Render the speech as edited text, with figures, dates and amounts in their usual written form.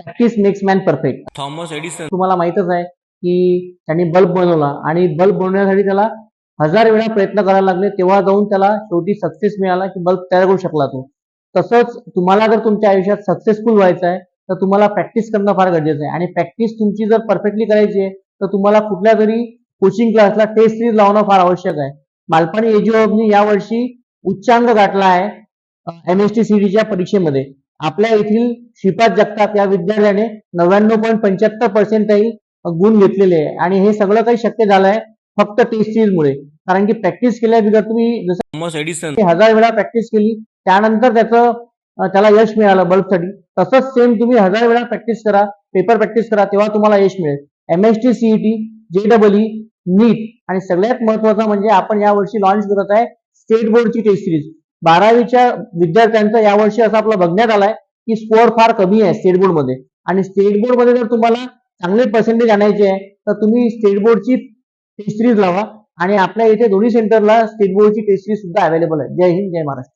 Practice makes man perfect. Thomas Edison तुम्हाला माहितच आहे की त्यांनी बल्ब बनवला आणि बल्ब बनवण्यासाठी त्याला 1000 वेळा प्रयत्न करायला लागले, तेव्हा जाऊन त्याला शेवटी सक्सेस मिळाला की बल्ब तयार करू शकला तो. तसंच तुम्हाला जर तुमच्या आयुष्यात सक्सेसफुल व्हायचं आहे तर तुम्हाला प्रॅक्टिस करणं फार गरजेचं आहे. आणि प्रॅक्टिस तुमची जर परफेक्टली करायची आहे तर तुम्हाला कुठल्या तरी कोचिंग क्लासला टेस्ट सिरीज लावणं फार आवश्यक आहे. मालपाणी एजी हबनी यावर्षी उच्चांक गाठला आहे MST CETच्या परीक्षेमध्ये. आपल्या येथील श्रीपाद जगताप या विद्यार्थ्याने 99.75% गुण घेतलेले आहे. आणि हे सगळं काही शक्य झालं आहे फक्त टेस्ट सिरीज मुळे. कारण की प्रॅक्टिस केल्याबिगर तुम्ही जसं थॉमस एडिसन 1000 वेळा प्रॅक्टिस केली त्यानंतर त्याला यश मिळालं बल्बसाठी, तसंच सेम तुम्ही 1000 वेळा प्रॅक्टिस करा, पेपर प्रॅक्टिस करा, तेव्हा तुम्हाला यश मिळेल. MST CET, JEE, नीट आणि सगळ्यात महत्वाचं म्हणजे आपण यावर्षी लॉन्च करत आहे स्टेट बोर्डची टेस्ट सिरीज. 12वीच्या विद्यार्थ्यांचा यावर्षी असं आपलं बघण्यात आलाय की स्कोअर फार कमी आहे स्टेट बोर्डमध्ये. आणि स्टेट बोर्डमध्ये जर तुम्हाला चांगले पर्सेंटेज आणायचे आहे तर तुम्ही स्टेट बोर्डची टेस्ट सिरीज लावा. आणि आपल्या इथे दोन्ही सेंटरला स्टेट बोर्डची टेस्ट सिरीज सुद्धा अवेलेबल आहे. जय हिंद, जय महाराष्ट्र.